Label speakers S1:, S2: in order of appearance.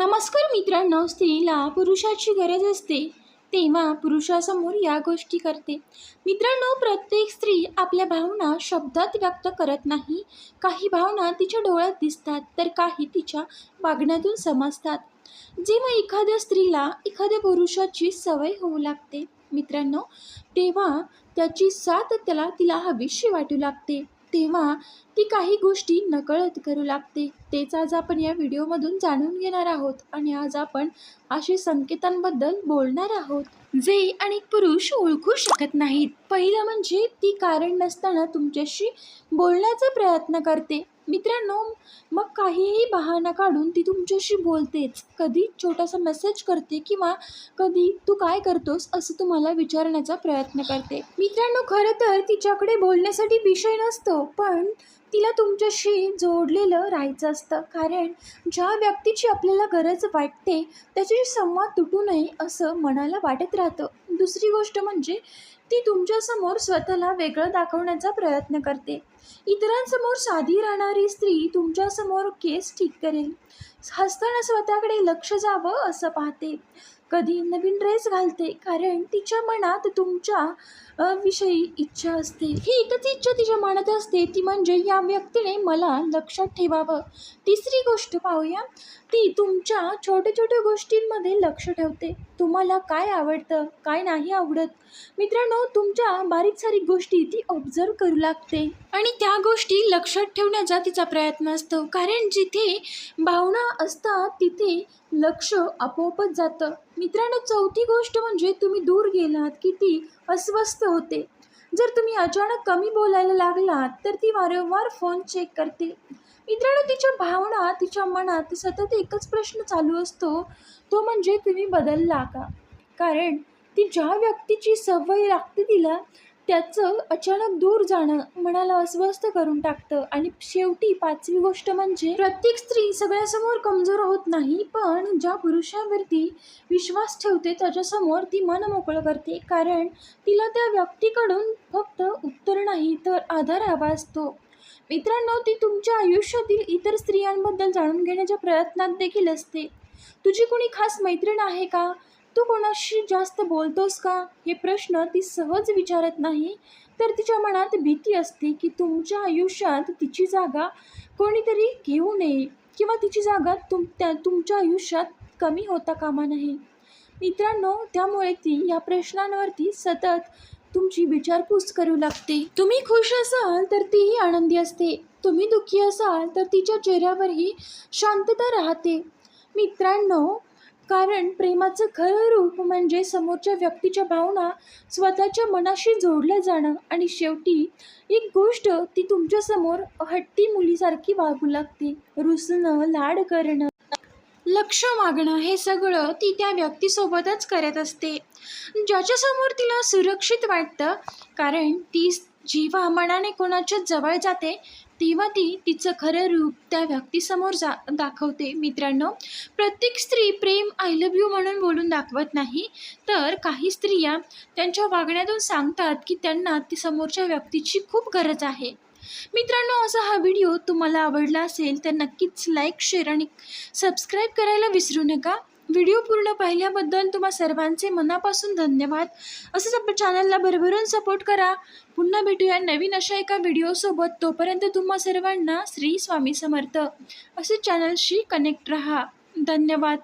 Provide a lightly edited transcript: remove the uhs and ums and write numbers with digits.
S1: नमस्कार मित्रांनो, स्त्रीला पुरुषाची गरज असते तेव्हा पुरुषासमोर या गोष्टी करते. मित्रांनो, प्रत्येक स्त्री आपल्या भावना शब्दात व्यक्त करत नाही. काही भावना तिच्या डोळ्यात दिसतात तर काही तिच्या वागण्यातून समजतात. जेव्हा एखाद्या स्त्रीला एखाद्या पुरुषाची सवय होऊ लागते मित्रांनो, तेव्हा त्याची साथ तिला हवीशी वाटू लागते. तेव्हा ती काही गोष्टी नकळत करू लागते. तेच आज आपण या व्हिडिओमधून जाणून घेणार आहोत. आणि आज आपण अशा संकेतांबद्दल बोलणार आहोत जे अनेक पुरुष ओळखू शकत नाहीत. पहिलं म्हणजे ती कारण नसताना तुमच्याशी बोलण्याचा प्रयत्न करते. मित्रांनो, मग काहीही बहाणा काढून ती तुमच्याशी बोलतेच. कधी छोटासा मेसेज करते किंवा कधी तू काय करतोस असं तुम्हाला विचारण्याचा प्रयत्न करते. मित्रांनो, खरं तर तिच्याकडे बोलण्यासाठी विषय नसतो, पण तिला तुमच्याशी जोडलेलं राहायचं असतं. कारण ज्या व्यक्तीची आपल्याला गरज वाटते त्याच्याशी संवाद तुटू नये असं मनाला वाटत राहतं. दुसरी गोष्ट म्हणजे ती तुमच्यासमोर स्वतःला वेगळं दाखवण्याचा प्रयत्न करते. इतरांसमोर साधी राहणारी स्त्री तुमच्यासमोर केस ठीक करेल. हसताना स्वतःकडे लक्ष जावं असं पाहते. कधी नवीन ड्रेस घालते कारण तिच्या मनात तुमच्या विषयी इच्छा असते. ही एकच इच्छा तिच्या मनात असते, ती म्हणजे या व्यक्तीने मला लक्षात ठेवावं. तिसरी गोष्ट पाहूया, ती तुमच्या छोट्या छोट्या गोष्टींमध्ये लक्ष ठेवते. तुम्हाला काय आवडतं, काय नाही आवडत. मित्रांनो, तुमच्या बारीक सारीक गोष्टी ती ऑब्झर्व करू लागते आणि त्या गोष्टी लक्षात ठेवण्याचा तिचा प्रयत्न असतो. कारण जिथे भावना असतात तिथे लक्ष आपोआपच जातं. मित्रांनो, चौथी गोष्ट म्हणजे तुम्ही दूर गेलात की ती अस्वस्थ होते. जर तुम्ही अचानक कमी बोलायला लागलात तर ती वारंवार फोन चेक करते. मित्रांनो, तिच्या भावना, तिच्या मनात सतत एकच प्रश्न चालू असतो, तो म्हणजे तुम्ही बदलला का. कारण ती ज्या व्यक्तीची सवय लागते तिला, त्याचं अचानक दूर जाणं मनाला अस्वस्थ करून टाकतं. आणि शेवटी पाचवी गोष्ट म्हणजे प्रत्येक स्त्री सगळ्यासमोर कमजोर होत नाही, पण ज्या पुरुषावरती विश्वास ठेवते त्याच्यासमोर ती मन मोकळं करते. कारण तिला त्या व्यक्तीकडून फक्त उत्तर नाही तर आधार हवा असतो. मित्रांनो, ती तुमच्या आयुष्यातील इतर स्त्रियांबद्दल जाणून घेण्याच्या प्रयत्नात देखील असते. तुझी कोणी खास मैत्रीण आहे का, तू कोणाशी जास्त बोलतोस का, हे प्रश्न ती सहज विचारत नाही, तर तिच्या मनात भीती असते की तुमच्या आयुष्यात तिची जागा कोणीतरी घेऊ नये किंवा तिची जागा तुमच्या आयुष्यात कमी होता कामा नये. मित्रांनो, त्यामुळे ती या प्रश्नांवरती सतत तुमची विचारपूस करू लागते. तुम्ही खुश असाल तर तीही आनंदी असते. तुम्ही दुःखी असाल तर तिच्या चेहऱ्यावरही शांतता राहते. मित्रांनो, कारण प्रेमाचं खरं रूप म्हणजे समोरच्या व्यक्तीच्या भावना स्वतःच्या मनाशी जोडल्या जाणं. आणि शेवटी एक गोष्ट, ती तुमच्यासमोर हट्टी मुलीसारखी वागू लागते. रुसणं, लाड करणं, लक्ष मागणं, हे सगळं ती त्या व्यक्तीसोबतच करत असते ज्याच्यासमोर तिला सुरक्षित वाटतं. कारण ती जेव्हा मनाने कोणाच्या जवळ जाते तेव्हा ती तिचं खरं रूप त्या व्यक्तीसमोर दाखवते. मित्रांनो, प्रत्येक स्त्री प्रेम, आय लव्ह यू म्हणून बोलून दाखवत नाही, तर काही स्त्रिया त्यांच्या वागण्यातून सांगतात की त्यांना ती समोरच्या व्यक्तीची खूप गरज आहे. मित्रांनो, असा हा व्हिडिओ तुम्हाला आवडला असेल तर नक्कीच लाईक, शेअर आणि सबस्क्राईब करायला विसरू नका. व्हिडिओ पूर्ण पाहिल्याबद्दल तुम्हा सर्वांचे मनापासून धन्यवाद. असंच आपल्या चॅनलला भरभरून सपोर्ट करा. पुन्हा भेटूया नवीन अशा एका व्हिडिओसोबत. तोपर्यंत तुम्हा सर्वांना श्री स्वामी समर्थ. असे चॅनलशी कनेक्ट रहा. धन्यवाद.